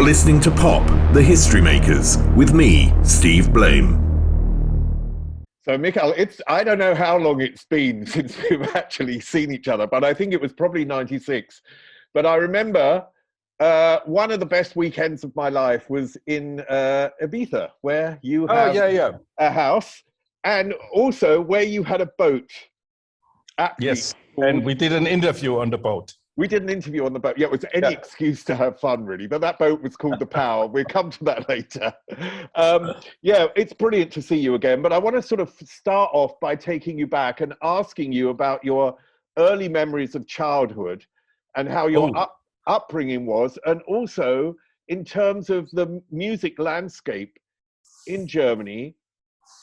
You're listening to Pop, the History Makers, with me, Steve Blame. So, Michael, I don't know how long it's been since we've actually seen each other, but I think it was probably 96. But I remember one of the best weekends of my life was in Ibiza, where you have a house, and also where you had a boat. Yes, and we did an interview on the boat. We did an interview on the boat. Yeah, it was any excuse to have fun, really. But that boat was called the Power. We'll come to that later. Yeah, it's brilliant to see you again. But I want to sort of start off by taking you back and asking you about your early memories of childhood and how your upbringing was. And also, in terms of the music landscape in Germany,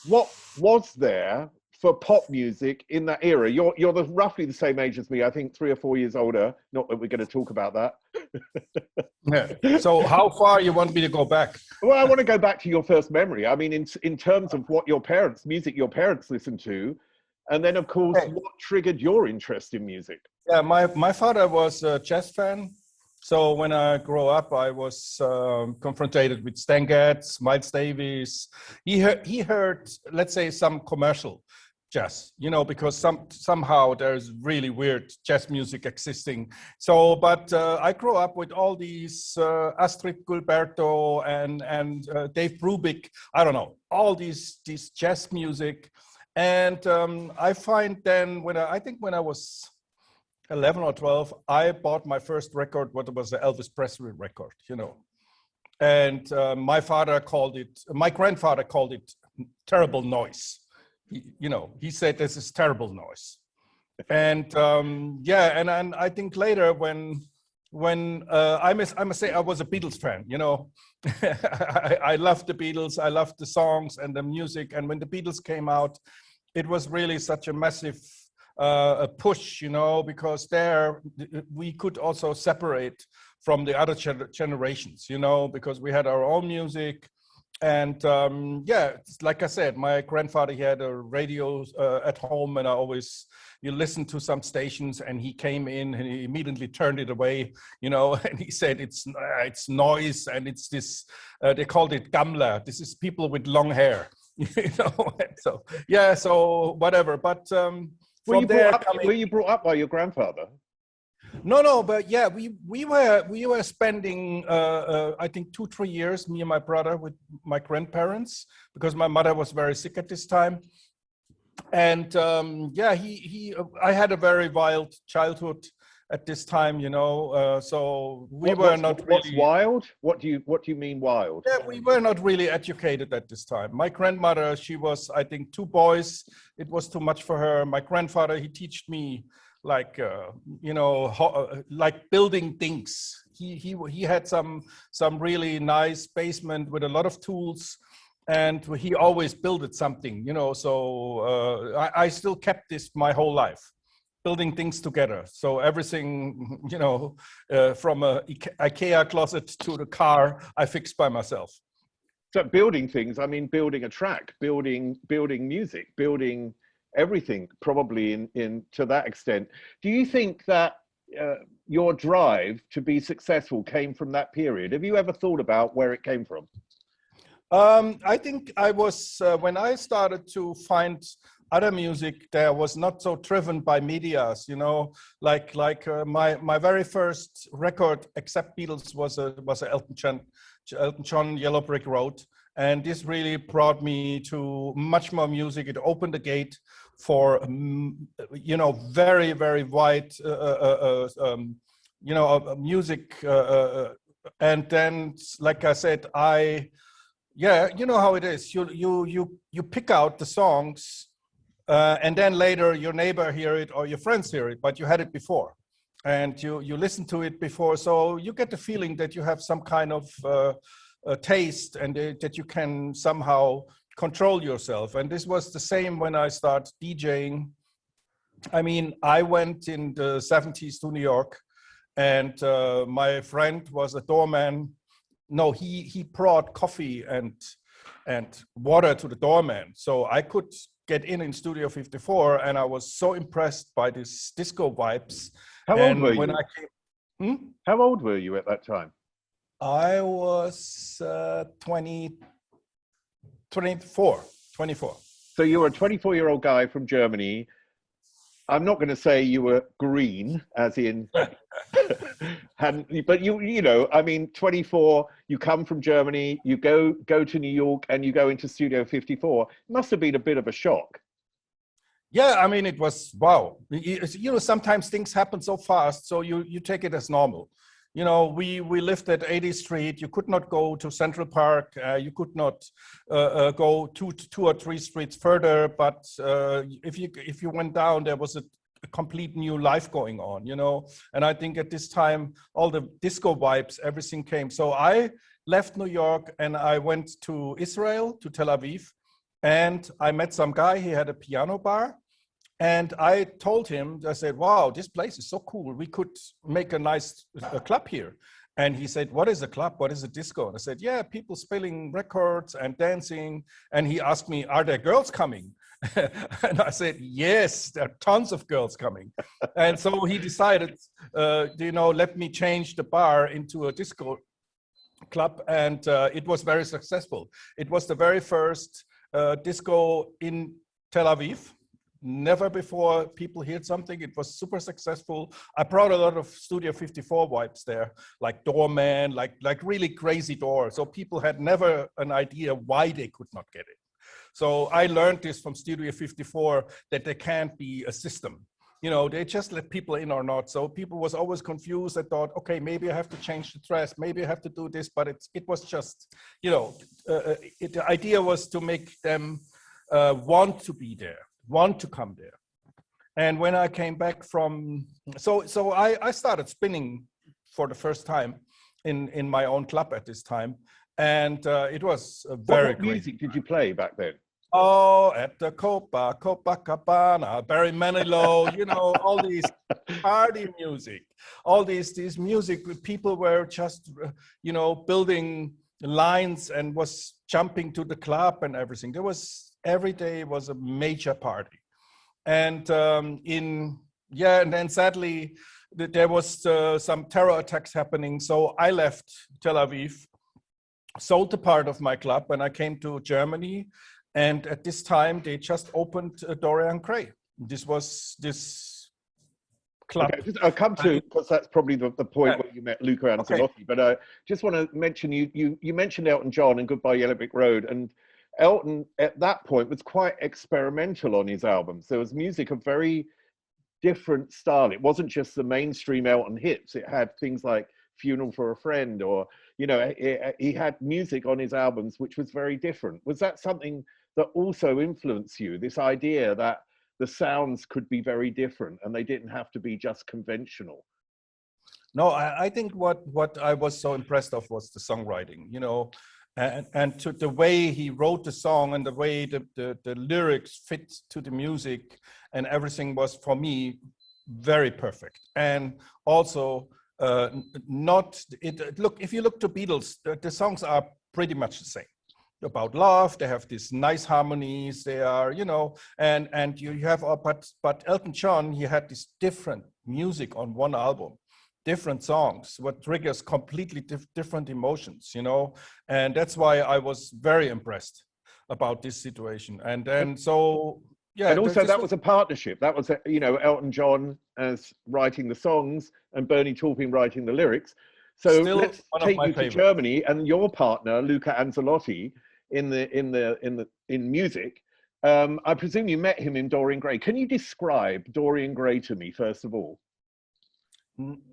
what was there for pop music in that era? You're roughly the same age as me, I think 3 or 4 years older. Not that we're going to talk about that. Yeah. So how far you want me to go back? Well, I want to go back to your first memory. I mean, in terms of what your parents listened to, and then of course, what triggered your interest in music? Yeah, my father was a jazz fan. So when I grew up, I was confronted with Stan Getz, Miles Davis. He heard, let's say, some commercial jazz, because somehow there's really weird jazz music existing. So, but I grew up with all these Astrid Gilberto and Dave Brubeck. I don't know, all these jazz music, and I find then when I was 11 or 12, I bought my first record, what was the Elvis Presley record, and my grandfather called it terrible noise. He said this is terrible noise. And and I think later when I must say I was a Beatles fan, I loved the Beatles, I loved the songs and the music. And when the Beatles came out, it was really such a massive a push, because there we could also separate from the other generations, because we had our own music. And like I said, my grandfather, he had a radio at home, and you listen to some stations, and he came in and he immediately turned it away, and he said it's noise, and it's this they called it Gammler. This is people with long hair, so whatever. But were you brought up by your grandfather? No, but yeah, we were spending I think 2-3 years, me and my brother, with my grandparents, because my mother was very sick at this time. And I had a very wild childhood at this time, so we were not really. What's wild? What do you mean wild? Yeah, we were not really educated at this time. My grandmother, she was, I think, 2 boys. It was too much for her. My grandfather, he taught me like like building things. He had some really nice basement with a lot of tools, and he always built something, so I still kept this my whole life, building things together. So everything, from a IKEA closet to the car, I fixed by myself. So building things, I mean, building a track, building music, building everything, probably in to that extent. Do you think that your drive to be successful came from that period? Have you ever thought about where it came from? I think I was, when I started to find other music, there was not so driven by medias, like my very first record, except Beatles, was a Elton John Yellow Brick Road. And this really brought me to much more music. It opened the gate for, very, very wide, music. And then, like I said, you know how it is. You pick out the songs, and then later your neighbor hear it or your friends hear it, but you had it before, and you listened to it before, so you get the feeling that you have some kind of taste, and that you can somehow control yourself. And this was the same when I started DJing. I mean, I went in the 70s to New York, and my friend was a doorman. No, he brought coffee and water to the doorman, so I could get in Studio 54, and I was so impressed by these disco vibes. How old were you? How old were you at that time? I was 24. So you were a 24-year-old guy from Germany. I'm not going to say you were green, as in, but you know, I mean, 24. You come from Germany. You go to New York, and you go into Studio 54. It must have been a bit of a shock. Yeah, I mean, it was wow. You know, sometimes things happen so fast, so you take it as normal. You know, we lived at 80th Street. You could not go to Central Park. You could not go two or three streets further. But if you went down, there was a complete new life going on. You know, and I think at this time, all the disco vibes, everything came. So I left New York and I went to Israel, to Tel Aviv, and I met some guy. He had a piano bar. And I told him, I said, wow, this place is so cool. We could make a nice club here. And he said, what is a club? What is a disco? And I said, yeah, people spinning records and dancing. And he asked me, are there girls coming? And I said, yes, there are tons of girls coming. And so he decided, you know, let me change the bar into a disco club. And it was very successful. It was the very first disco in Tel Aviv. Never before people heard something. It was super successful. I brought a lot of Studio 54 vibes there, like Doorman, like really crazy door. So people had never an idea why they could not get it. So I learned this from Studio 54, that there can't be a system. You know, they just let people in or not. So people was always confused. I thought, okay, maybe I have to change the dress. Maybe I have to do this, but it was just, you know, the idea was to make them want to be there, want to come there. And when I came back from, so I started spinning for the first time in my own club at this time. And it was a very What music did you play back then? Oh, at the Copacabana, Barry Manilow, you know, all these party music, all these music, people were just, you know, building lines and was jumping to the club and everything. There was, every day was a major party. And and then sadly, there was some terror attacks happening. So I left Tel Aviv, sold a part of my club, and I came to Germany. And at this time, they just opened Dorian Gray. This was this club. Okay, I'll come to, because that's probably the point where you met Luca Anzilotti. Okay. But I just want to mention, you mentioned Elton John and Goodbye Yellow Brick Road. And Elton, at that point, was quite experimental on his albums. There was music of very different style. It wasn't just the mainstream Elton hits. It had things like Funeral for a Friend, or, you know, he had music on his albums which was very different. Was that something that also influenced you, this idea that the sounds could be very different and they didn't have to be just conventional? No, I think what I was so impressed of was the songwriting, you know, and to the way he wrote the song and the way the lyrics fit to the music and everything was, for me, very perfect. And also, look, if you look to Beatles, the songs are pretty much the same. About love, they have these nice harmonies, they are, you know, and you have, but Elton John, he had this different music on one album, different songs, what triggers completely different emotions, you know, and that's why I was very impressed about this situation. And then, so, yeah. And also that was a partnership. That was, you know, Elton John as writing the songs and Bernie Taupin writing the lyrics. So let's take you to Germany, and your partner, Luca Anzilotti, in music. I presume you met him in Dorian Gray. Can you describe Dorian Gray to me, first of all?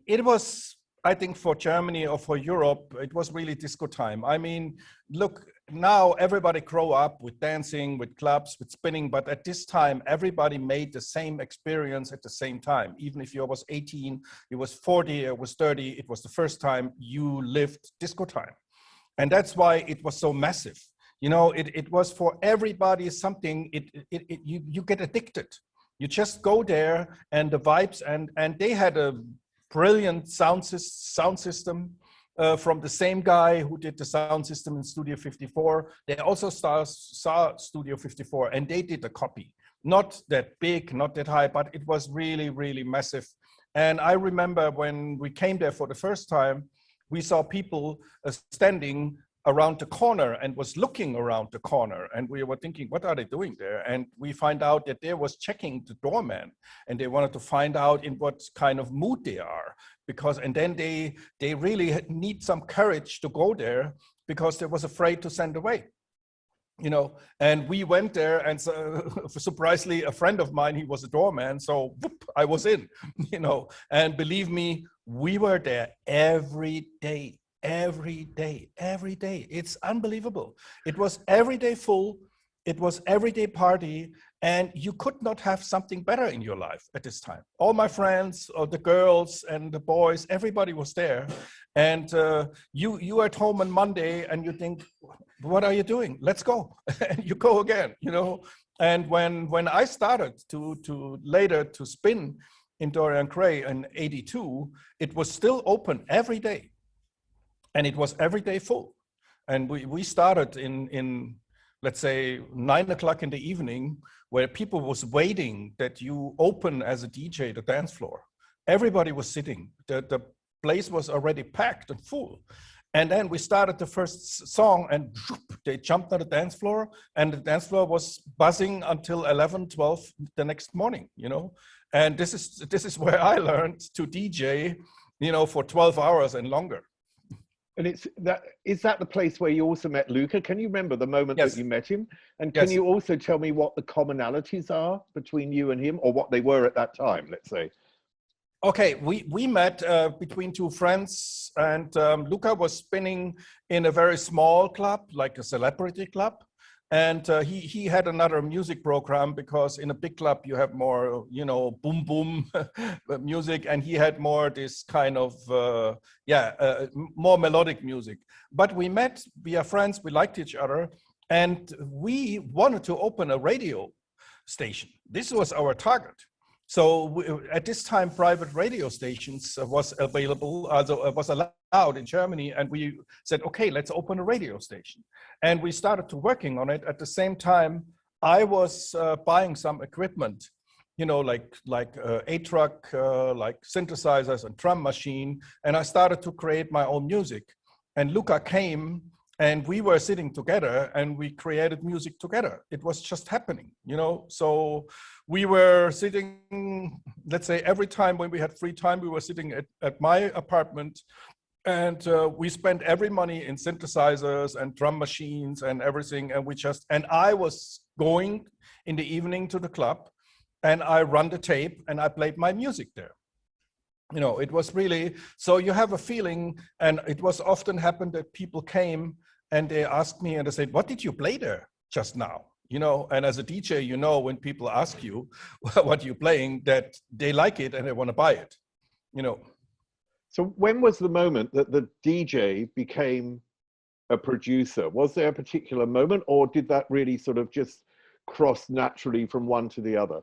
It was, I think, for Germany or for Europe, it was really disco time. I mean, look, now everybody grow up with dancing, with clubs, with spinning, but at this time, everybody made the same experience at the same time. Even if you was 18, it was 40, it was 30, it was the first time you lived disco time. And that's why it was so massive. You know, it was for everybody something, you get addicted. You just go there and the vibes, and they had a brilliant sound system from the same guy who did the sound system in Studio 54. They also saw Studio 54 and they did a copy. Not that big, not that high, but it was really, really massive. And I remember when we came there for the first time, we saw people standing around the corner and was looking around the corner, and we were thinking, what are they doing there? And we find out that they was checking the doorman, and they wanted to find out in what kind of mood they are, because, and then they really need some courage to go there because they was afraid to send away. You know, and we went there, and so, surprisingly, a friend of mine, he was a doorman, so whoop, I was in, you know, and believe me, we were there every day. It's unbelievable. It was every day full. It was everyday party, and you could not have something better in your life at this time. All my friends, the girls and the boys, everybody was there. And you at home on Monday, and you think, what are you doing? Let's go. And you go again, you know. And when I started to later to spin in Dorian Gray in '82, it was still open every day, and it was every day full. And we started in let's say 9 o'clock in the evening, where people was waiting that you open as a DJ the dance floor. Everybody was sitting. The place was already packed and full. And then we started the first song, and they jumped on the dance floor, and the dance floor was buzzing until 11, 12 the next morning, you know. And this is where I learned to DJ, you know, for 12 hours and longer. And is that the place where you also met Luca? Can you remember the moment Yes. that you met him? And Yes. can you also tell me what the commonalities are between you and him, or what they were at that time, let's say? Okay, we met between two friends, and Luca was spinning in a very small club, like a celebrity club. And he had another music program, because in a big club you have more, you know, boom boom music, and he had more this kind of more melodic music. But we met, we are friends, we liked each other, and we wanted to open a radio station. This was our target. So at this time, private radio stations was available, was allowed in Germany, and we said, okay, let's open a radio station. And we started to working on it. At the same time, I was buying some equipment, you know, like 8-track, like synthesizers and drum machine, and I started to create my own music. And Luca came, and we were sitting together, and we created music together. It was just happening, you know. So we were sitting, let's say, every time when we had free time, we were sitting at my apartment, and we spent every money in synthesizers and drum machines and everything. And I was going in the evening to the club, and I run the tape, and I played my music there. You know, it was really, so you have a feeling, and it was often happened that people came and they asked me, and they said, what did you play there just now? You know, and as a DJ, you know, when people ask you what you're playing, that they like it and they want to buy it, you know. So when was the moment that the DJ became a producer? Was there a particular moment, or did that really sort of just cross naturally from one to the other?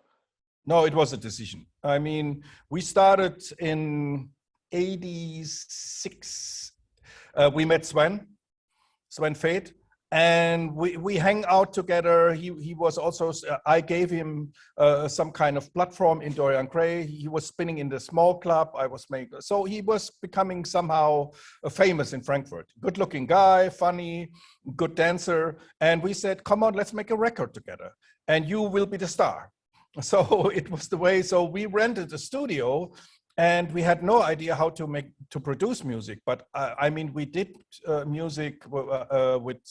No, it was a decision. I mean, we started in '86. We met Sven Fate, and we hang out together. He was also, I gave him some kind of platform in Dorian Gray. He was spinning in the small club. I was making, so he was becoming somehow famous in Frankfurt. Good looking guy, funny, good dancer. And we said, come on, let's make a record together, and you will be the star. So it was the way. So we rented a studio, and we had no idea how to produce music. But I mean, we did music with,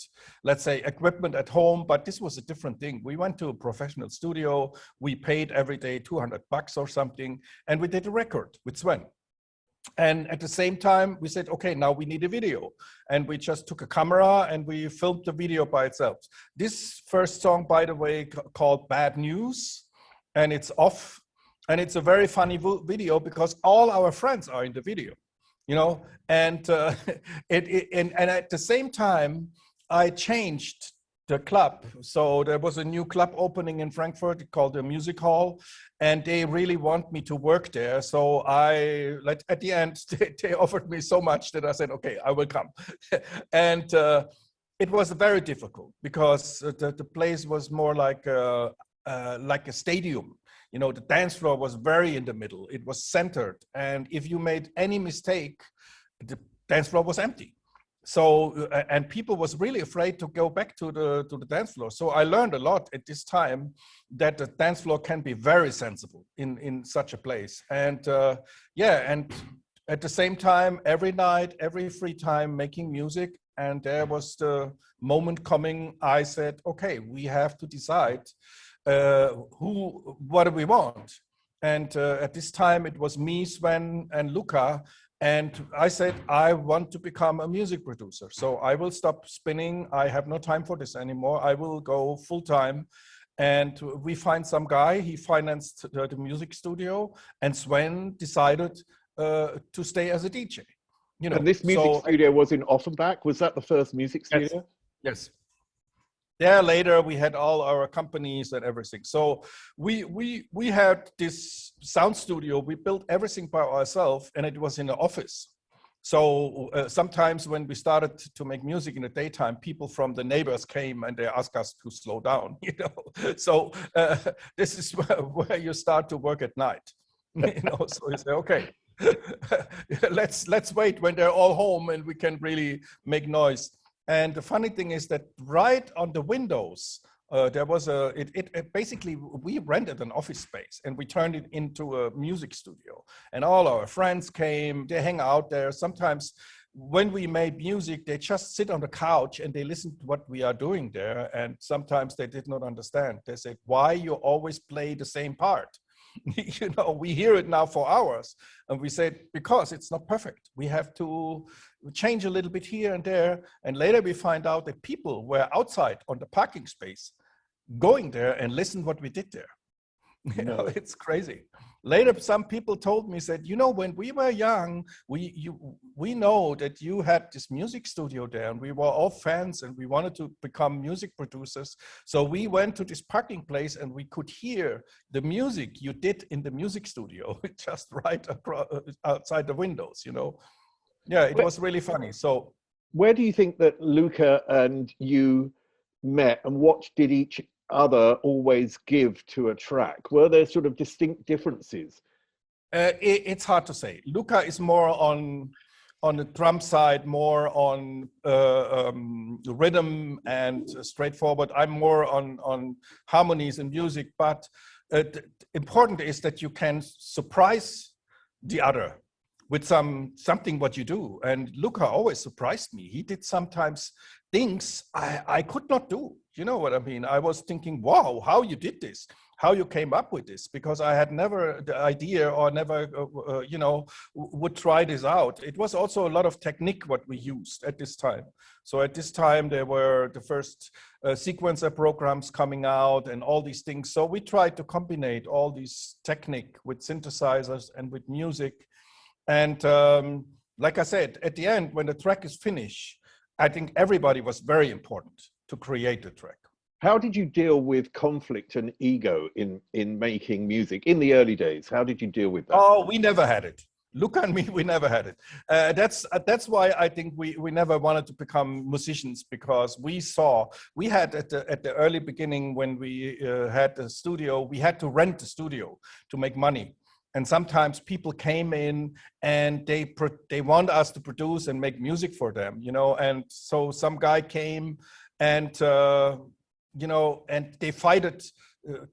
let's say, equipment at home. But this was a different thing. We went to a professional studio. We paid every day $200 or something, and we did a record with Sven. And at the same time, we said, okay, now we need a video. And we just took a camera and we filmed the video by itself. This first song, by the way, called Bad News. And it's off, and it's a very funny video, because all our friends are in the video, you know. And and at the same time, I changed the club. So there was a new club opening in Frankfurt called the Music Hall, and they really want me to work there. So at the end, they offered me so much that I said, okay, I will come. And it was very difficult, because the place was more like a stadium. You know, the dance floor was very in the middle. It was centered. And if you made any mistake, dance floor was empty. So, and people was really afraid to go back to the dance floor. So I learned a lot at this time that the dance floor can be very sensible in such a place. And and at the same time, every night, every free time, making music. And there was the moment coming, I said, okay, we have to decide what do we want? And at this time, it was me, Sven, and Luca. And I said, I want to become a music producer. So I will stop spinning. I have no time for this anymore. I will go full time. And we find some guy, he financed the music studio. And Sven decided to stay as a DJ. You know, and this music studio was in Offenbach. Was that the first music studio? Yes. Yeah, later we had all our companies and everything. So we had this sound studio. We built everything by ourselves, and it was in the office. So sometimes when we started to make music in the daytime, people from the neighbors came and they asked us to slow down. You know, so this is where you start to work at night. You know, so you say, okay, let's wait when they're all home and we can really make noise. And the funny thing is that right on the windows, there was basically, we rented an office space and we turned it into a music studio. And all our friends came, they hang out there. Sometimes when we made music, they just sit on the couch and they listen to what we are doing there. And sometimes they did not understand. They said, why you always play the same part? You know, we hear it now for hours. And we said, because it's not perfect. We have to change a little bit here and there. And later we find out that people were outside on the parking space going there and listen what we did there. You know, it's crazy. Later, some people told me, said, you know, when we were young, we know that you had this music studio there and we were all fans and we wanted to become music producers. So we went to this parking place and we could hear the music you did in the music studio, just right across, outside the windows, you know. Yeah, it was really funny. So where do you think that Luca and you met, and what did each other always give to a track? Were there sort of distinct differences? It's hard to say. Luca is more on the drum side, more on rhythm and straightforward. I'm more on harmonies and music, but important is that you can surprise the other with something what you do. And Luca always surprised me. He did sometimes things I could not do. You know what I mean? I was thinking, wow, how you did this, how you came up with this, because I had never the idea or never, you know, would try this out. It was also a lot of technique what we used at this time. So at this time, there were the first sequencer programs coming out and all these things. So we tried to combine all these technique with synthesizers and with music. And like I said, at the end, when the track is finished, I think everybody was very important to create the track. How did you deal with conflict and ego in making music in the early days? How did you deal with that? Oh, we never had it. Luca and me, we never had it. That's why I think we never wanted to become musicians, because we had at the early beginning when we had the studio, we had to rent the studio to make money. And sometimes people came in and they want us to produce and make music for them, you know. And so some guy came and, you know, and they fighted,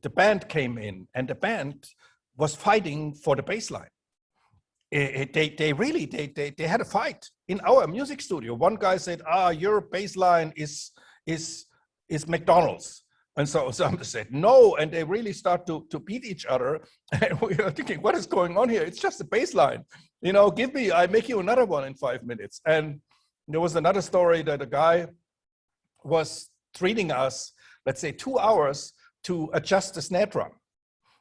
the band came in and the band was fighting for the bass line. They had a fight in our music studio. One guy said, your bass line is McDonald's. And so some said no, and they really start to beat each other. And we are thinking, what is going on here? It's just a bass line. You know, I make you another one in 5 minutes. And there was another story that a guy was treating us, let's say 2 hours to adjust the snare drum,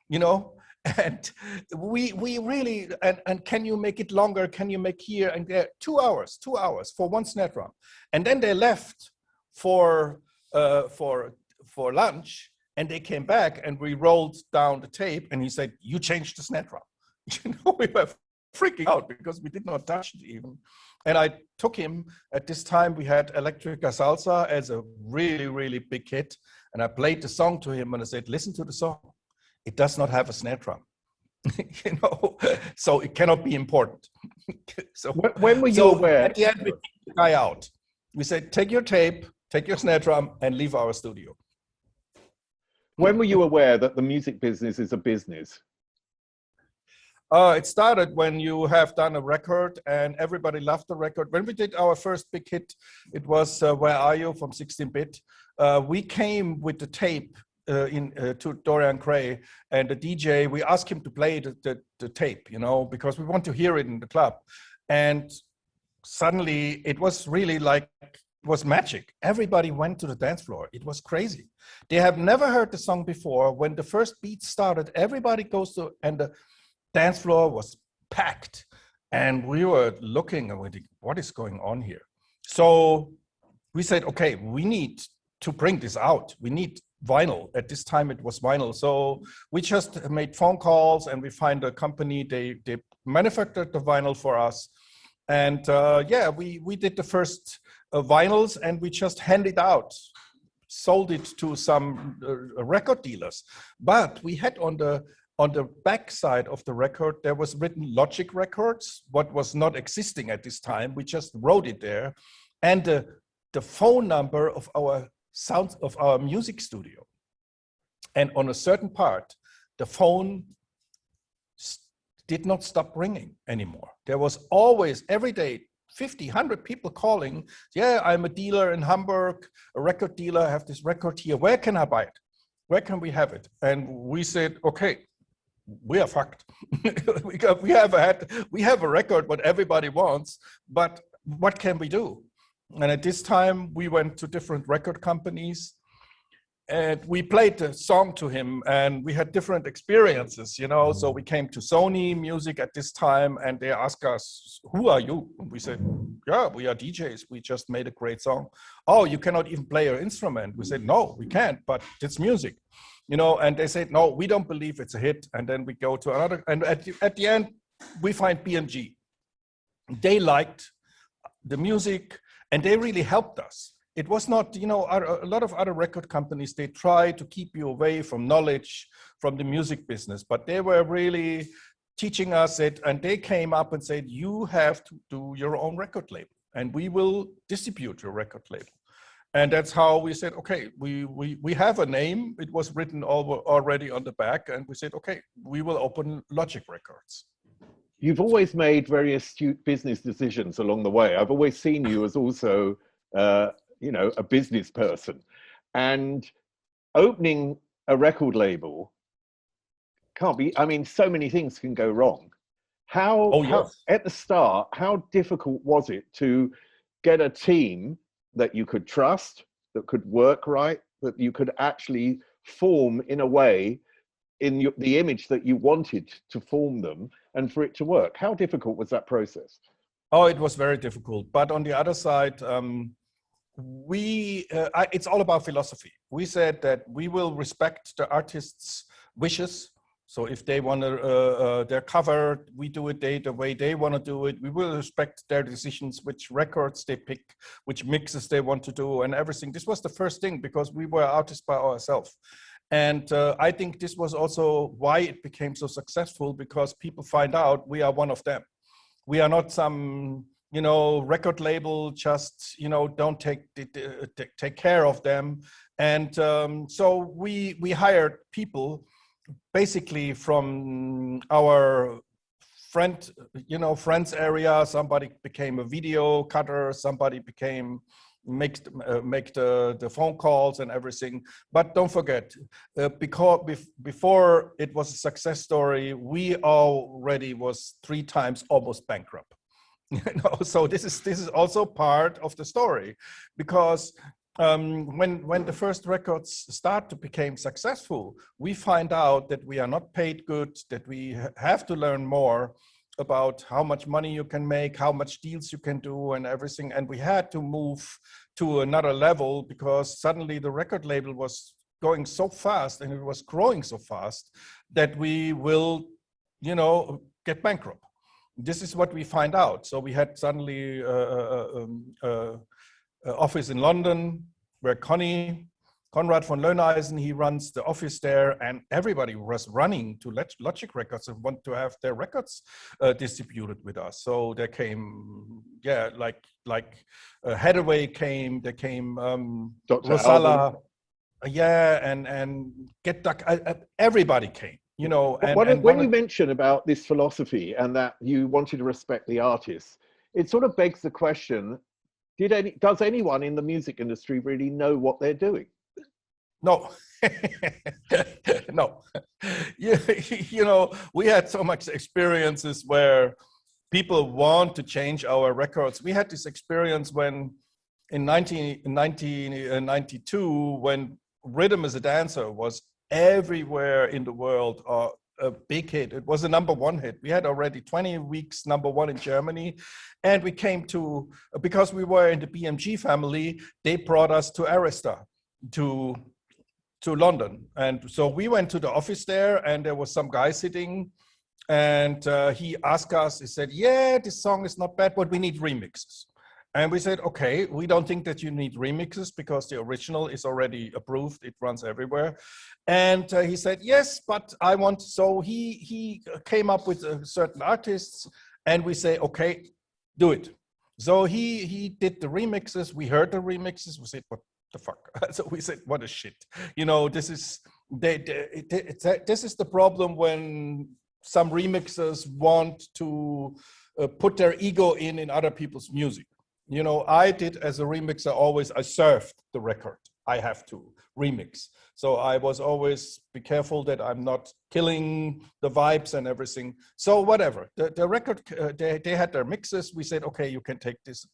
you know? And we really, and can you make it longer? Can you make here and there? 2 hours for one snare drum. And then they left for lunch, and they came back and we rolled down the tape and he said, you changed the snare drum. You know, we were freaking out because we did not touch it even. And I took him, at this time we had Electrica Salsa as a really, really big hit. And I played the song to him and I said, listen to the song. It does not have a snare drum, you know, so it cannot be important. So when were you aware? At the end, we kicked the guy out. We said, take your tape, take your snare drum, and leave our studio. When were you aware that the music business is a business? It started when you have done a record and everybody loved the record. When we did our first big hit, it was Where Are You from 16-bit. We came with the tape to Dorian Gray, and the DJ, we asked him to play the tape, you know, because we want to hear it in the club. And suddenly it was really like, it was magic. Everybody went to the dance floor. It was crazy. They have never heard the song before. When the first beat started, everybody goes to, and the dance floor was packed. And we were looking and we think, what is going on here? So we said, okay, we need to bring this out. We need vinyl. At this time it was vinyl. So we just made phone calls and we find a company, they manufactured the vinyl for us. And yeah, we did the first vinyls and we just handed out, sold it to some record dealers. But we had on the back side of the record, there was written Logic Records, what was not existing at this time. We just wrote it there. And the phone number of our sound of our music studio. And on a certain part, the phone did not stop ringing anymore. There was always, every day, 50, 100 people calling. Yeah, I'm a dealer in Hamburg, a record dealer, I have this record here. Where can I buy it? Where can we have it? And we said, okay, we are fucked. we have a record what everybody wants, but what can we do? And at this time, we went to different record companies and we played the song to him and we had different experiences, you know. So we came to Sony Music at this time and they asked us, who are you? And we said, yeah, we are DJs. We just made a great song. Oh, you cannot even play your instrument. We said, no, we can't, but it's music, you know. And they said, no, we don't believe it's a hit. And then we go to another, and at the end, we find B&G. They liked the music, and they really helped us. It was not, you know, a lot of other record companies, they try to keep you away from knowledge from the music business, but they were really teaching us it. And they came up and said, you have to do your own record label and we will distribute your record label. And that's how we said, okay, we have a name. It was written already on the back. And we said, okay, we will open Logic Records. You've always made very astute business decisions along the way. I've always seen you as also, you know, a business person. And opening a record label can't be, I mean, so many things can go wrong. How at the start, how difficult was it to get a team that you could trust, that could work right, that you could actually form in a way in the image that you wanted to form them, and for it to work? How difficult was that process? Oh, it was very difficult. But on the other side, it's all about philosophy. We said that we will respect the artist's wishes. So if they want their cover, we do it the way they want to do it. We will respect their decisions, which records they pick, which mixes they want to do, and everything. This was the first thing, because we were artists by ourselves. And I think this was also why it became so successful, because people find out we are one of them. We are not some, you know, record label, just, you know, don't take care of them. And so we hired people basically from our friends area. Somebody became a video cutter, somebody became make the phone calls and everything. But don't forget, because before it was a success story, we already was 3 times almost bankrupt. You know, so this is also part of the story, because when the first records start to become successful, we find out that we are not paid good, that we have to learn more about how much money you can make, how much deals you can do and everything. And we had to move to another level, because suddenly the record label was going so fast and it was growing so fast that we will, you know, get bankrupt. This is what we find out. So we had suddenly office in London, where Connie Konrad von Löhneisen, he runs the office there, and everybody was running to Logic Records and want to have their records distributed with us. So there came, yeah, like Hathaway came, there came Dr. Rosala, Alban. yeah, and Get Duck, everybody came, you know. When you mention about this philosophy and that you wanted to respect the artists, it sort of begs the question, does anyone in the music industry really know what they're doing? No, no. You know, we had so much experiences where people want to change our records. We had this experience when in 1992, when Rhythm as a Dancer was everywhere in the world, a big hit. It was a #1 hit. We had already 20 weeks #1 in Germany, and we came to, because we were in the BMG family, they brought us to Arista, to London. And so we went to the office there, and there was some guy sitting, and he asked us, he said, yeah, this song is not bad, but we need remixes. And we said, okay, we don't think that you need remixes because the original is already approved. It runs everywhere. And he said, yes, but I want, so he came up with certain artists, and we say, okay, do it. So he did the remixes. We heard the remixes. We said, what the fuck? So we said, what a shit. You know, this is the problem when some remixers want to put their ego in other people's music. You know, I did as a remixer always, I served the record. I have to remix. So I was always be careful that I'm not killing the vibes and everything. So whatever, the record, they had their mixes. We said, okay, you can take this.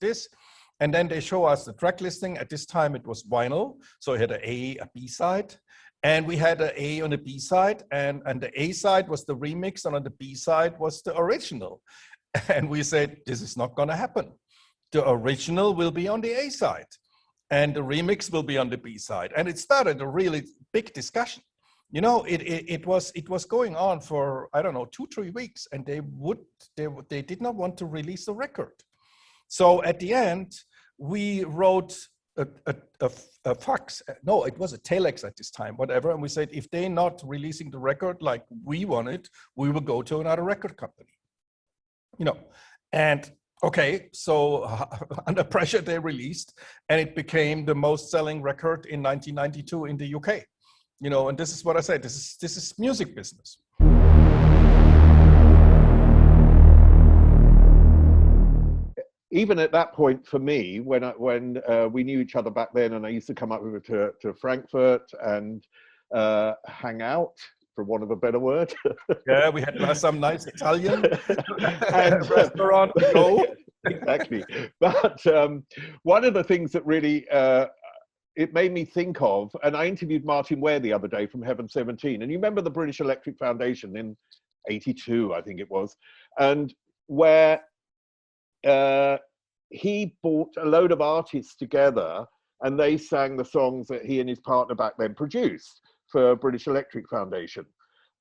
And then they show us the track listing. At this time, it was vinyl. So it had a B side. And we had an A on the B side. And the A side was the remix. And on the B side was the original. And we said, this is not going to happen. The original will be on the A side. And the remix will be on the B side. And it started a really big discussion. You know, it was going on for, I don't know, 2-3 weeks. And they did not want to release the record. So at the end, we wrote a fax. No, it was a telex at this time, whatever. And we said, if they're not releasing the record like we want it, we will go to another record company. You know, and okay, so under pressure, they released, and it became the most selling record in 1992 in the UK. You know, and this is what I said, this is music business. Even at that point, for me, when we knew each other back then, and I used to come up with to Frankfurt and hang out, for want of a better word. Yeah, we had some nice Italian and restaurant to go. Exactly. But one of the things that really it made me think of, and I interviewed Martin Ware the other day from Heaven 17, and you remember the British Electric Foundation in '82, I think it was, and where he brought a load of artists together and they sang the songs that he and his partner back then produced for British Electric Foundation.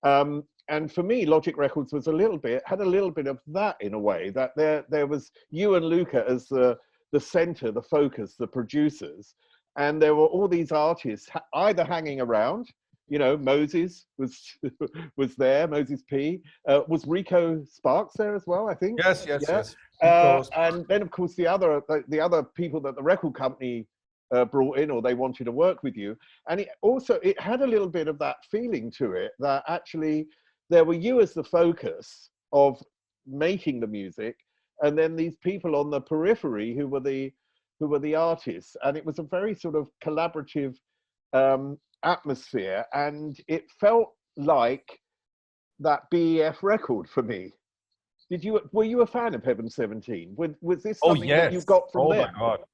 And for me, Logic Records was had a little bit of that in a way, that there was you and Luca as the center, the focus, the producers, and there were all these artists either hanging around. You know, Moses was there, Moses P. Was Rico Sparks there as well, I think? Yes. And then, of course, the other people that the record company brought in, or they wanted to work with you. And it had a little bit of that feeling to it, that actually there were you as the focus of making the music, and then these people on the periphery who were the artists. And it was a very sort of collaborative atmosphere, and it felt like that BEF record for me. Were you a fan of Heaven 17? Was this something that you got from them? Oh my God.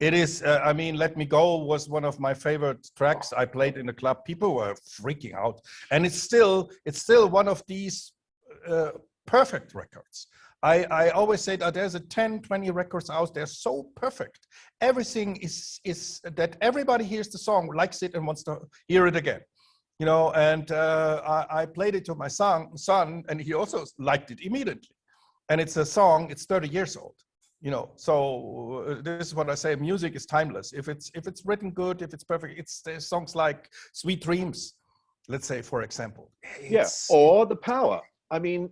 It is, I mean, Let Me Go was one of my favorite tracks I played in the club. People were freaking out. And it's still one of these perfect records. I always say that there's 10-20 records out there so perfect. Everything is that everybody hears the song, likes it, and wants to hear it again. You know, and I played it to my son, and he also liked it immediately. And it's a song, it's 30 years old. So this is what I say, music is timeless. If it's written good, if it's perfect, there's songs like Sweet Dreams, let's say, for example. Or The Power. I mean,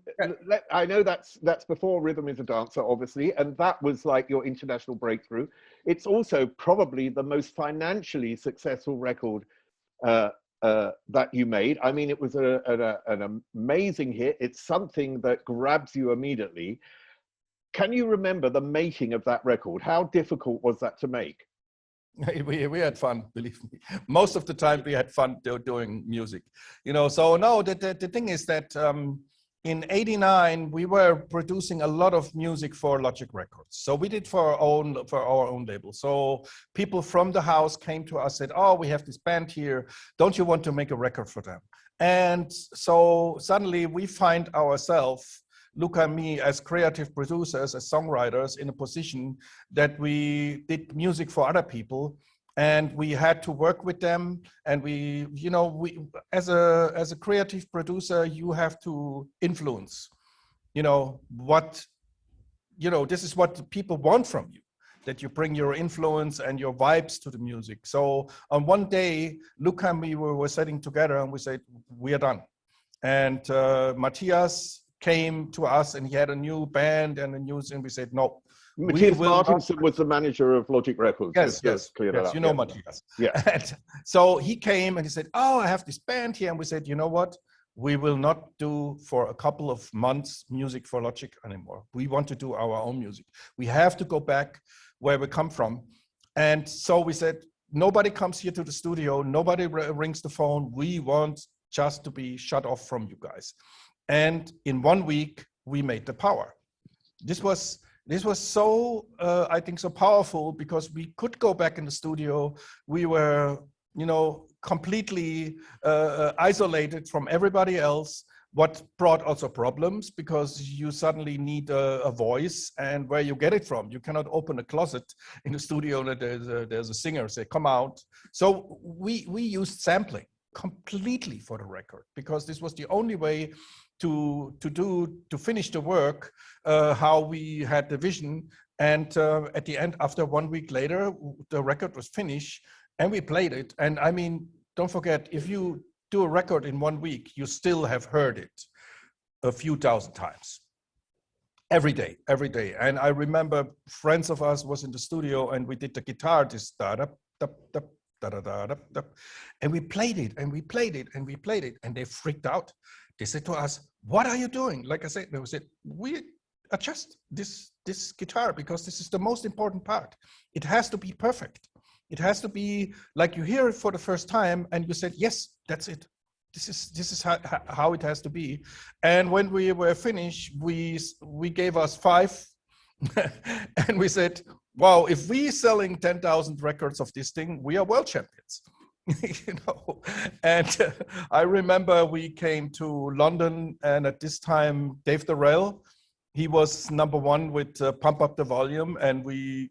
I know that's before Rhythm is a Dancer, obviously, and that was like your international breakthrough. It's also probably the most financially successful record that you made. I mean, it was an amazing hit. It's something that grabs you immediately. Can you remember the making of that record? How difficult was that to make? We had fun, believe me. Most of the time we had fun doing music, So no, the thing is that in '89 we were producing a lot of music for Logic Records. So we did for our own label. So people from the house came to us, said, "Oh, we have this band here. Don't you want to make a record for them?" And so suddenly we find ourselves, Luca and me, as creative producers, as songwriters, in a position that we did music for other people, and we had to work with them. And we as a creative producer, you have to influence, this is what people want from you, that you bring your influence and your vibes to the music. So on one day, Luca and me were sitting together and we said, we are done. And Matthias came to us and he had a new band and a new thing. We said, no. Matthias Martinson was the manager of Logic Records. Yes, Matthias. Yeah. And so he came and he said, "Oh, I have this band here." And we said, "You know what? We will not do for a couple of months music for Logic anymore. We want to do our own music. We have to go back where we come from." And so we said, nobody comes here to the studio. Nobody rings the phone. We want just to be shut off from you guys. And in 1 week, we made The Power. This was so, I think, so powerful because we could go back in the studio. We were, completely isolated from everybody else, what brought also problems because you suddenly need a voice, and where you get it from. You cannot open a closet in the studio that there's a singer say, "Come out." So we used sampling completely for the record because this was the only way to finish the work, how we had the vision. And at the end, after 1 week later, the record was finished and we played it. And I mean, don't forget, if you do a record in 1 week, you still have heard it a few thousand times. Every day. And I remember friends of us was in the studio and we did the guitar, this and we played it and we played it and we played it, and they freaked out. They said to us, "What are you doing?" Like I said, they said, "We adjust this guitar because this is the most important part. It has to be perfect. It has to be like you hear it for the first time and you said, yes, that's it. This is how it has to be." And when we were finished, we gave us 5 and we said, wow, if we selling 10,000 records of this thing, we are world champions. And I remember we came to London, and at this time Dave Darrell, he was #1 with Pump Up the Volume, and we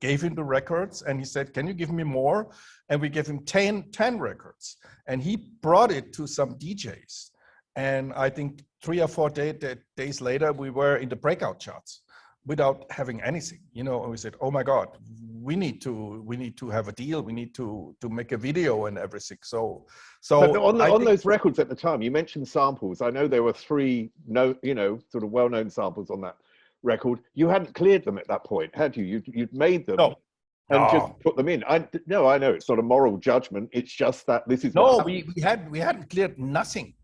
gave him the records and he said, "Can you give me more?" And we gave him 10 records, and he brought it to some DJs, and I think 3 or 4 days later we were in the breakout charts without having anything, and we said, "Oh my God, we need to have a deal. We need to make a video and everything." So but on those records at the time, you mentioned samples. I know there were 3 sort of well-known samples on that record. You hadn't cleared them at that point, had you? You'd made them just put them in. I know it's not a moral judgment. It's just that this is we hadn't cleared nothing.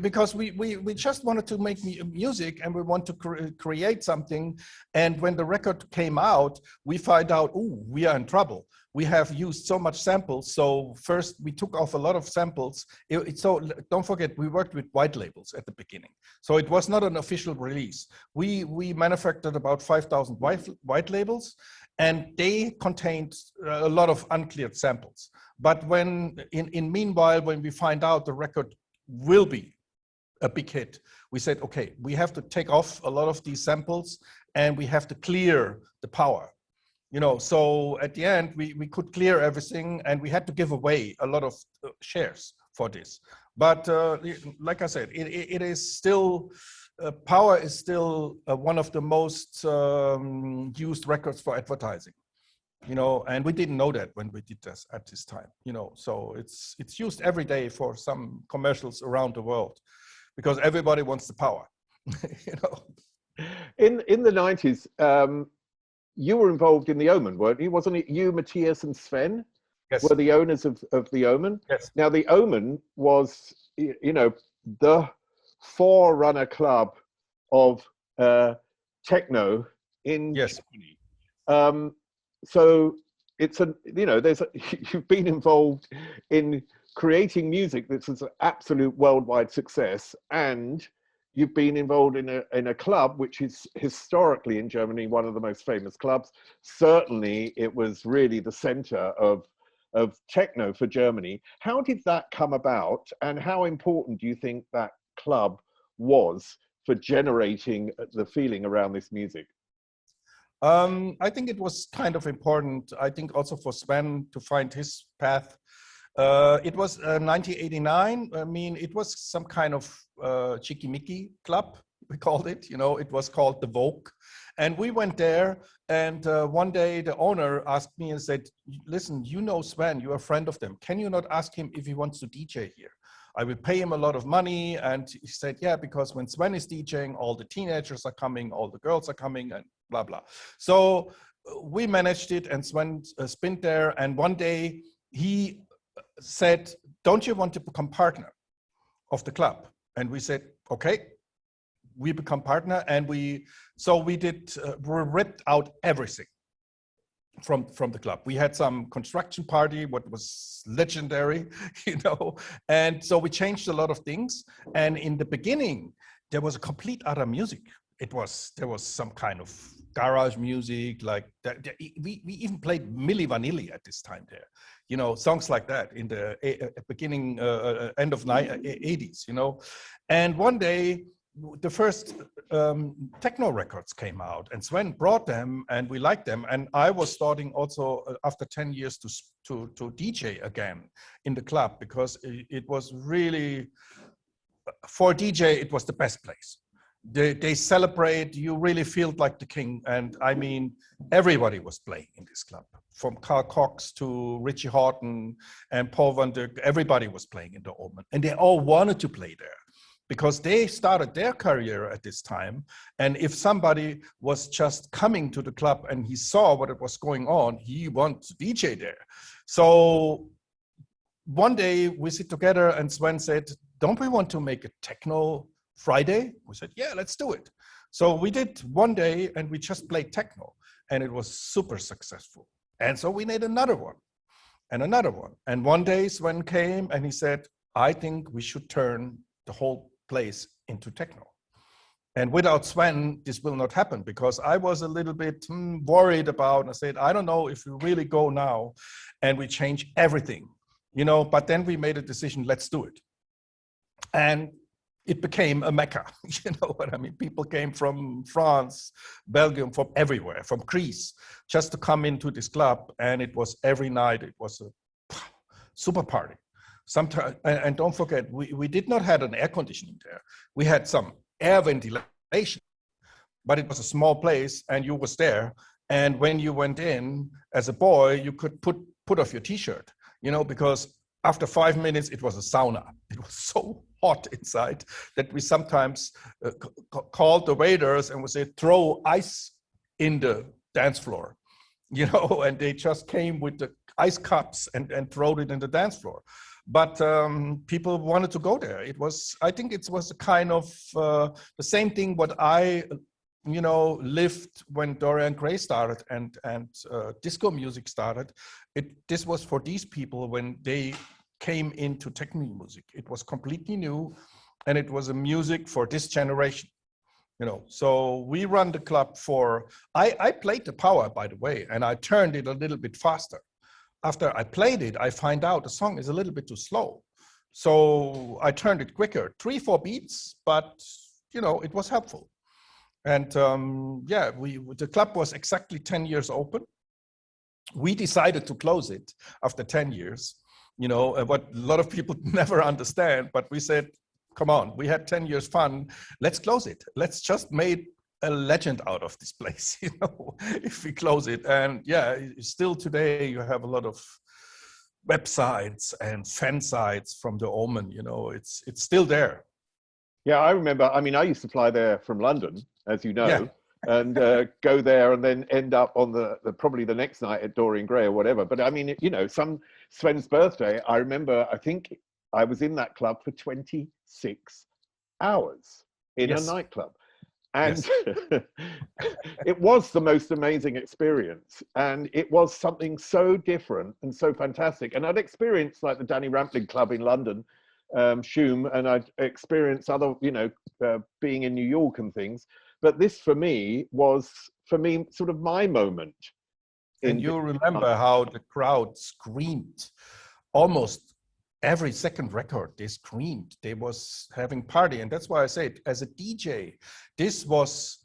Because we just wanted to make music and we want to create something. And when the record came out, we find out, oh, we are in trouble. We have used so much samples. So first we took off a lot of samples. So don't forget, we worked with white labels at the beginning. So it was not an official release. We manufactured about 5,000 white labels, and they contained a lot of uncleared samples. But when meanwhile, when we find out the record will be a big hit, we said, okay, we have to take off a lot of these samples and we have to clear the power. So at the end, we could clear everything, and we had to give away a lot of shares for this. But like I said, it is still, Power is still one of the most used records for advertising. And we didn't know that when we did this at this time, so it's used every day for some commercials around the world because everybody wants the power. In the 90s, you were involved in the Omen, weren't you? Wasn't it you, Matthias, and Sven? Yes. Were the owners of the Omen? Yes. Now, the Omen was, the forerunner club of techno in Germany. So it's you've been involved in creating music that's an absolute worldwide success, and you've been involved in a club which is historically in Germany one of the most famous clubs. Certainly, it was really the center of techno for Germany. How did that come about, and how important do you think that club was for generating the feeling around this music? I think it was kind of important. I think also for Sven to find his path. It was 1989. I mean, it was some kind of chicky-micky club, we called it. It was called the Vogue. And we went there, and one day the owner asked me and said, listen, Sven, you're a friend of them. Can you not ask him if he wants to DJ here? I will pay him a lot of money. And he said, yeah, because when Sven is DJing, all the teenagers are coming, all the girls are coming, and blah, blah. So we managed it, and Sven spent there. And one day he said, don't you want to become partner of the club? And we said, okay. We become partner, and we ripped out everything from the club. We had some construction party, what was legendary, and so we changed a lot of things. And in the beginning, there was a complete other music. There was some kind of garage music, like that. We even played Milli Vanilli at this time there, songs like that in the beginning, end of 80s, And one day, the first techno records came out, and Sven brought them, and we liked them. And I was starting also after 10 years to DJ again in the club, because it was really, for DJ, it was the best place. They celebrate, you really feel like the king. And I mean, everybody was playing in this club, from Carl Cox to Richie Houghton and Paul van Dyk. Everybody was playing in the Omen, and they all wanted to play there, because they started their career at this time. And if somebody was just coming to the club and he saw what was going on, he wanted to DJ there. So one day we sit together, and Sven said, don't we want to make a techno Friday? We said, yeah, let's do it. So we did one day, and we just played techno, and it was super successful. And so we made another one and another one. And one day Sven came and he said, I think we should turn the whole place into techno. And without Sven, this will not happen, because I was a little bit worried about, and I said, I don't know if we really go now and we change everything, but then we made a decision, let's do it. And it became a mecca, you know what I mean? People came from France, Belgium, from everywhere, from Greece, just to come into this club. And it was every night, it was a super party. Sometimes, and don't forget, we did not have an air conditioning there. We had some air ventilation, but it was a small place, and you was there. And when you went in as a boy, you could put off your t-shirt, because after 5 minutes, it was a sauna. It was so hot inside that we sometimes called the waiters and would say, throw ice in the dance floor, and they just came with the ice cups and throw it in the dance floor. But people wanted to go there. I think it was a kind of the same thing what I, lived when Dorian Gray started and disco music started. This was for these people when they came into techno music. It was completely new, and it was a music for this generation. So we run the club I played the power, by the way, and I turned it a little bit faster. After I played it, I find out the song is a little bit too slow. So I turned it quicker, 3-4 beats, but it was helpful. And the club was exactly 10 years open. We decided to close it after 10 years you know, what a lot of people never understand. But we said, come on, we had 10 years fun. Let's close it. Let's just make a legend out of this place, you know, if we close it. And yeah, still today you have a lot of websites and fan sites from the Omen, you know, it's still there. Yeah, I remember, I mean, I used to fly there from London, as you know, Yeah. and go there and then end up on the probably the next night at Dorian Gray or whatever. But I mean, you know, Sven's birthday, I remember, I think I was in that club for 26 hours in a nightclub. And it was the most amazing experience. And it was something so different and so fantastic. And I'd experienced like the Danny Rampling Club in London, Shoom, and I'd experienced other, you know, being in New York and things. But this for me was, sort of my moment. And you remember how the crowd screamed almost every second record. They screamed, they was having party. And that's why I said, as a DJ, this was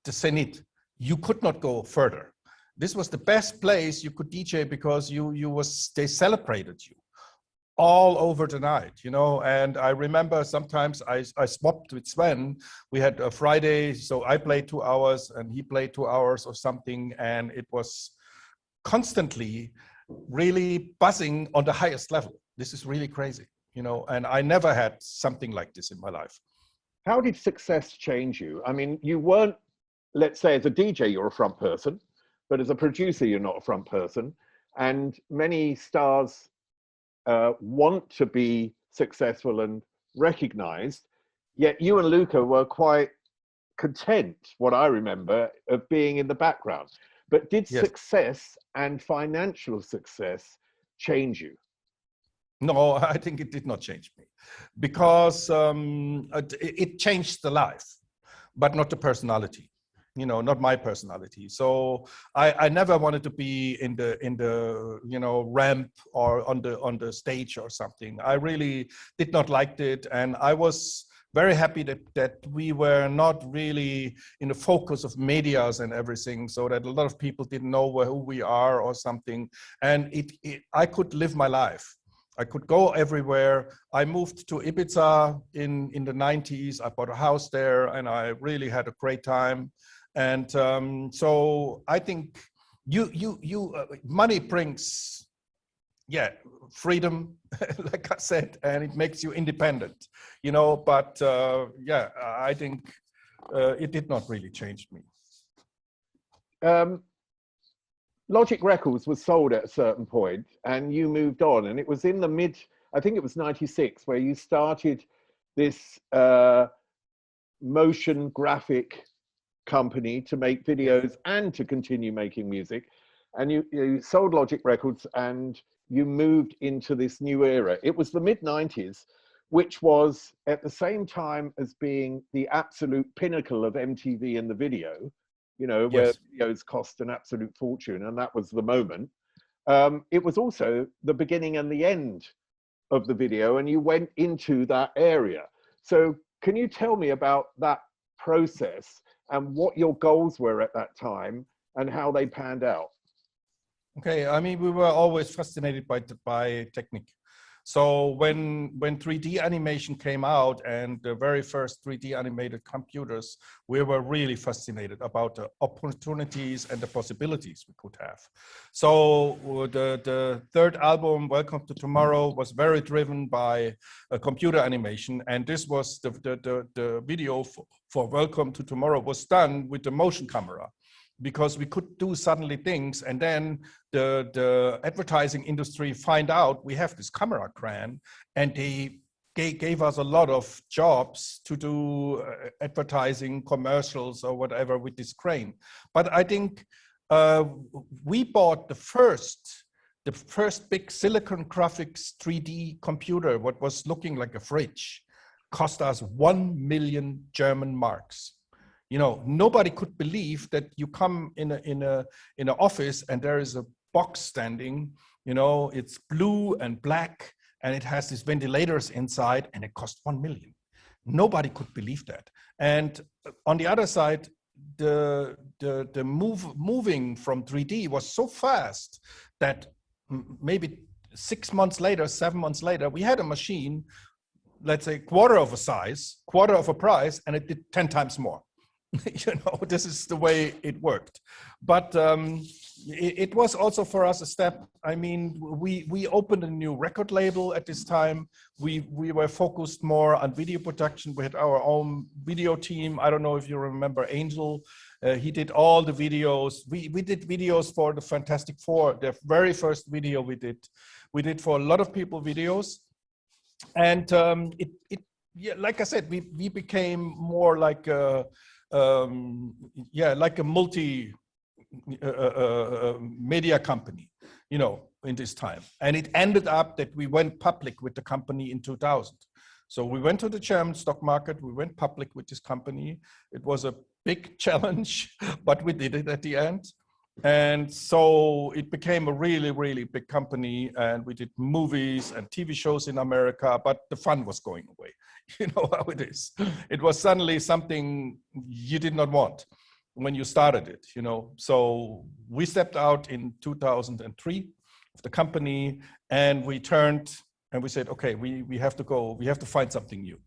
the zenith. You could not go further. This was the best place you could DJ because they celebrated you all over the night, you know. And I remember sometimes I swapped with Sven. We had a Friday, so I played 2 hours and he played 2 hours or something. And it was constantly really buzzing on the highest level. This is really crazy, you know, and I never had something like this in my life. How did success change you? I mean, you weren't, let's say as a DJ, you're a front person, but as a producer, you're not a front person. And many stars want to be successful and recognized, yet you and Luca were quite content, what I remember, of being in the background. But did success and financial success change you? No, I think it did not change me, because it changed the life, but not the personality, you know, not my personality. So I never wanted to be in the you know, ramp or on the stage or something. I really did not like it, and I was very happy that we were not really in the focus of medias and everything, so that a lot of people didn't know who we are or something. And I could live my life. I could go everywhere. I moved to Ibiza in the 90s. I bought a house there and I really had a great time. And so I think money brings, freedom, like I said, and it makes you independent, you know, but I think it did not really change me. Logic Records was sold at a certain point and you moved on, and it was in the I think it was 96, where you started this motion graphic company to make videos and to continue making music. And you sold Logic Records and you moved into this new era. It was the mid-90s, which was at the same time as being the absolute pinnacle of MTV in the video, you know, where videos cost an absolute fortune, and that was the moment. It was also the beginning and the end of the video, and you went into that area. So can you tell me about that process and what your goals were at that time and how they panned out? Okay, I mean, we were always fascinated by technique. So when 3D animation came out and the very first 3D animated computers, we were really fascinated about the opportunities and the possibilities we could have. So the third album, Welcome to Tomorrow, was very driven by computer animation. And this was the video for Welcome to Tomorrow was done with the motion camera, because we could do suddenly things, and then the advertising industry find out we have this camera crane, and they gave us a lot of jobs to do advertising, commercials or whatever with this crane. But I think we bought the first big silicon graphics 3D computer, what was looking like a fridge, cost us 1 million German marks. You know, nobody could believe that you come in an office and there is a box standing, you know, it's blue and black and it has these ventilators inside and it cost 1 million. Nobody could believe that. And on the other side, the moving from 3D was so fast that maybe 6 months later, 7 months later, we had a machine, let's say quarter of a size, quarter of a price, and it did 10 times more. You know, this is the way it worked. But it was also for us a step. I mean, we opened a new record label at this time. We were focused more on video production. We had our own video team. I don't know if you remember Angel. He did all the videos. We did videos for the Fantastic Four, the very first video we did. We did for a lot of people videos. And yeah, like I said, we became more like a, like a multi media company, you know, in this time. And it ended up that we went public with the company in 2000. So we went to the German stock market, we went public with this company. It was a big challenge, but we did it at the end. And so it became a really, really big company, and we did movies and TV shows in America, but the fun was going away. You know how it is. It was suddenly something you did not want when you started it, you know. So we stepped out in 2003 of the company, and we turned and we said, okay, we have to go, we have to find something new.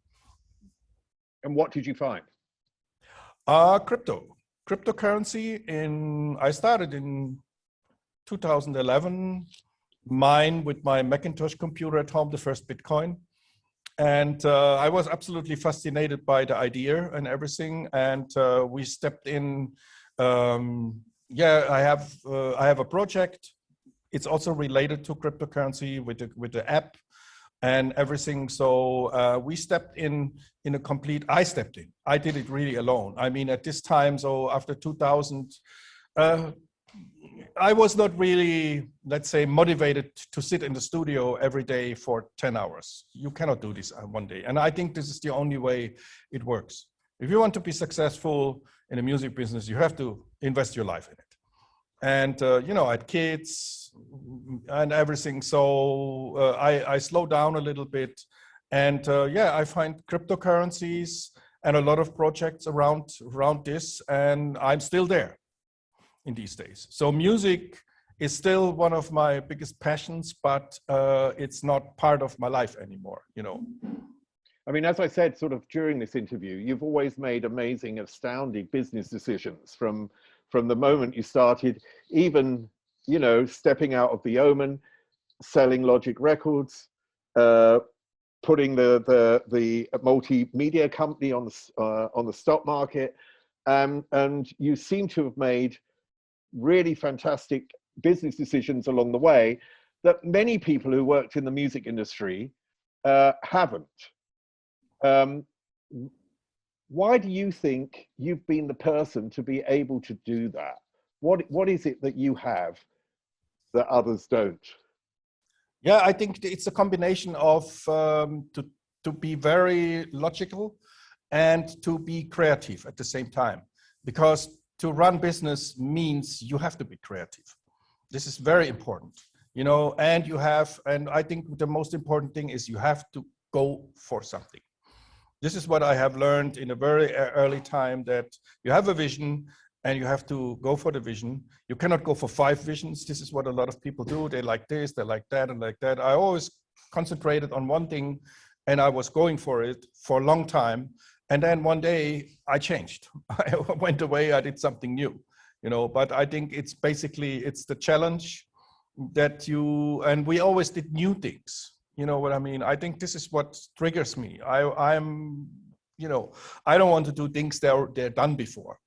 And what did you find? Cryptocurrency. I started in 2011, mine with my Macintosh computer at home, the first Bitcoin. And I was absolutely fascinated by the idea and everything. And we stepped in. I have a project. It's also related to cryptocurrency with the app and everything. So we stepped in a complete, I stepped in. I did it really alone. I mean, at this time, so after 2000, I was not really, let's say, motivated to sit in the studio every day for 10 hours. You cannot do this one day. And I think this is the only way it works. If you want to be successful in the music business, you have to invest your life in it. And, you know, I had kids and everything. So I slowed down a little bit. And I find cryptocurrencies and a lot of projects around this, and I'm still there in these days. So music is still one of my biggest passions, but it's not part of my life anymore, you know. I mean, as I said, sort of during this interview, you've always made amazing, astounding business decisions from the moment you started, even, you know, stepping out of the Omen, selling Logic Records, putting the multimedia company on the stock market, and you seem to have made really fantastic business decisions along the way that many people who worked in the music industry haven't. Why do you think you've been the person to be able to do that? What is it that you have that others don't? Yeah, I think it's a combination of to be very logical and to be creative at the same time, because to run business means you have to be creative. This is very important, you know, and I think the most important thing is you have to go for something. This is what I have learned in a very early time, that you have a vision and you have to go for the vision. You cannot go for 5 visions. This is what a lot of people do. They like this, they like that, and like that. I always concentrated on one thing, and I was going for it for a long time. And then one day I changed. I went away, I did something new, you know, but I think it's basically, it's the challenge that and we always did new things. You know what I mean? I think this is what triggers me. I'm, you know, I don't want to do things that they're done before.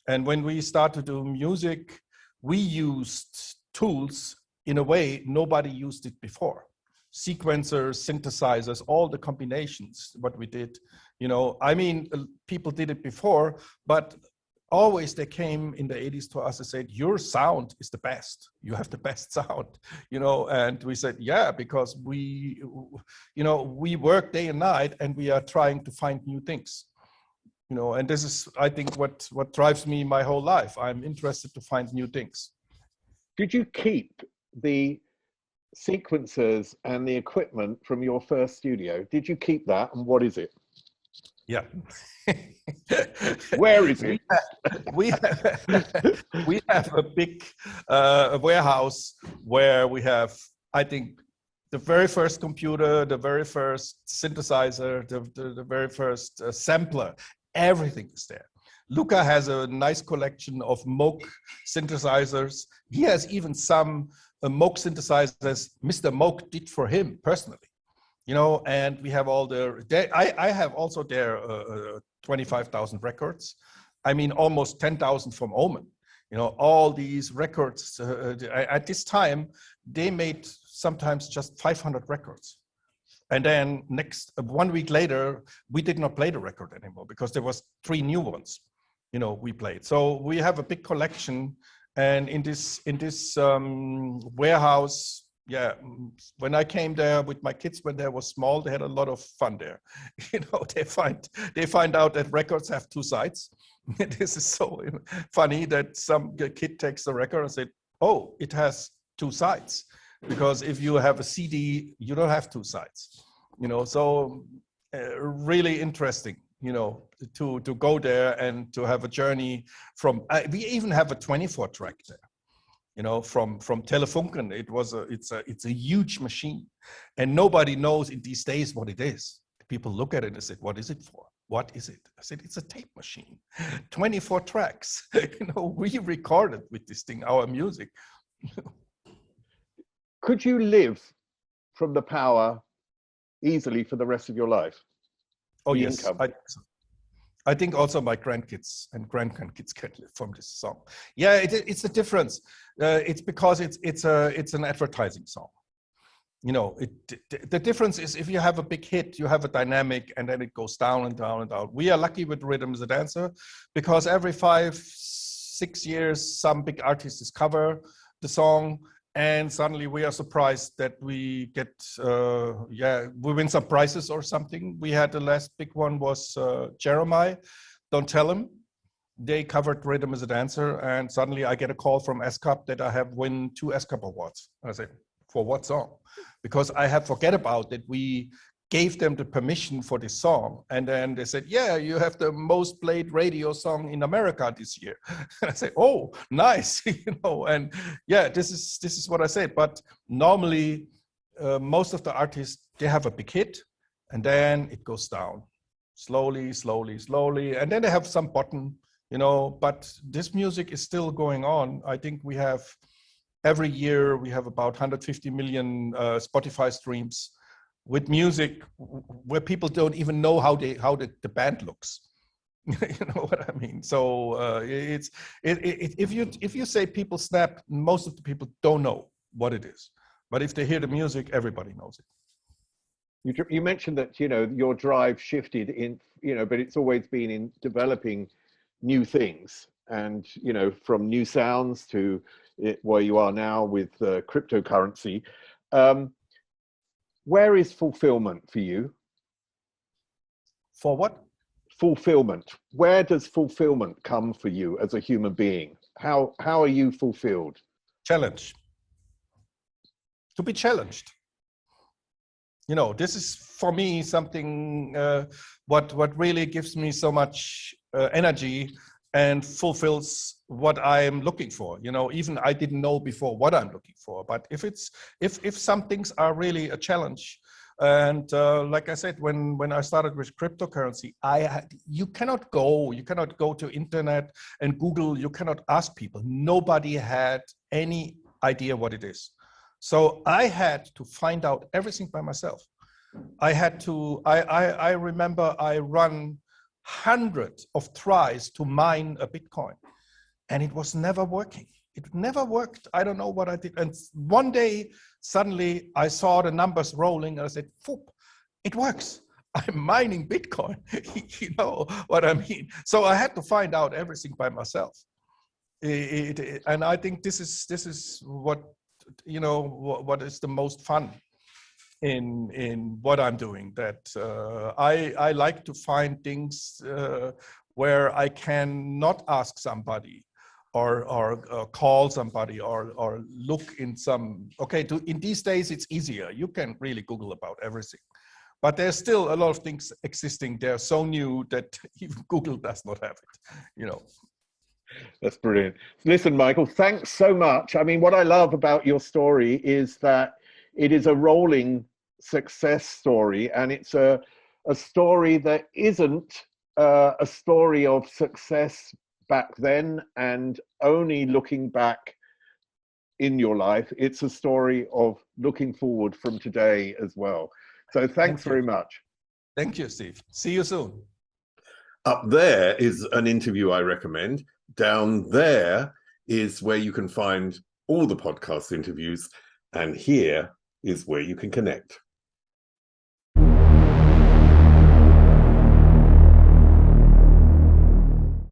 And when we start to do music, we used tools in a way nobody used it before. Sequencers, synthesizers, all the combinations, what we did, you know, I mean, people did it before, but always they came in the 80s to us and said, your sound is the best. You have the best sound, you know, and we said, yeah, because we work day and night and we are trying to find new things, you know, and this is, I think, what drives me my whole life. I'm interested to find new things. Did you keep the sequencers and the equipment from your first studio? Did you keep that, and what is it? Yeah. Where is it? We have a big warehouse where we have, I think, the very first computer, the very first synthesizer, the very first sampler, everything is there. Luca has a nice collection of Moog synthesizers. He has even some Moog synthesizers Mr. Moog did for him personally, you know, and we have all I have also there 25,000 records. I mean, almost 10,000 from Oman. You know, all these records, at this time, they made sometimes just 500 records. And then 1 week later, we did not play the record anymore because there was 3 new ones, you know, we played. So we have a big collection. And in this warehouse, yeah, when I came there with my kids when they were small, they had a lot of fun there. You know, they find out that records have 2 sides. This is so funny that some kid takes the record and said, "Oh, it has 2 sides," because if you have a CD, you don't have 2 sides. You know, so really interesting. You know, to go there and to have a journey from. We even have a 24 track there. You know, from Telefunken, it's a huge machine, and nobody knows in these days what it is. People look at it and say, "What is it for? What is it?" I said, "It's a tape machine, 24 tracks." You know, we recorded with this thing our music. Could you live from the power easily for the rest of your life? Oh, yes. I think also my grandkids and grandkids can live from this song. Yeah, it's a difference. It's because it's an advertising song. You know, the difference is if you have a big hit, you have a dynamic, and then it goes down and down and down. We are lucky with Rhythm is a Dancer because every 5-6 years, some big artists discover the song, and suddenly we are surprised that we get, we win some prizes or something. We had the last big one was Jeremiah, Don't Tell Him. They covered Rhythm is a Dancer, and suddenly I get a call from SCAP that I have won 2 SCAP awards. And I say, for what song? Because I have forget about that we gave them the permission for this song. And then they said, yeah, you have the most played radio song in America this year. And I say, oh, nice. You know, and yeah, this is what I said. But normally, most of the artists, they have a big hit and then it goes down slowly, slowly, slowly. And then they have some bottom, you know, but this music is still going on. I think we have, every year, we have about 150 million Spotify streams with music where people don't even know how the band looks. You know what I mean? So if you say people snap, most of the people don't know what it is. But if they hear the music, everybody knows it. You mentioned that, you know, your drive shifted in, you know, but it's always been in developing new things, and, you know, from new sounds to where you are now with cryptocurrency. Where is fulfillment for you? For what? Fulfillment. Where does fulfillment come for you as a human being? How are you fulfilled? Challenge. To be challenged. You know, this is for me something what really gives me so much energy and fulfills what I am looking for. You know, even I didn't know before what I'm looking for. But if some things are really a challenge, and like I said, when I started with cryptocurrency, you cannot go to internet and Google. You cannot ask people. Nobody had any idea what it is. So I had to find out everything by myself. I remember I run hundreds of tries to mine a Bitcoin, and it was never working. It never worked. I don't know what I did. And one day, suddenly I saw the numbers rolling and I said, "Foop, it works. I'm mining Bitcoin." You know what I mean? So I had to find out everything by myself. And I think this is what, you know, what is the most fun in what I'm doing, that I like to find things where I can not ask somebody or call somebody or look in some, in these days it's easier. You can really Google about everything. But there's still a lot of things existing. They're so new that even Google does not have it, you know. That's brilliant. Listen, Michael, thanks so much. I mean, what I love about your story is that it is a rolling success story, and it's a story that isn't a story of success back then and only looking back in your life. It's a story of looking forward from today as well. So thanks very much. Thank you, Steve. See you soon. Up there is an interview I recommend. Down there is where you can find all the podcast interviews. And here is where you can connect.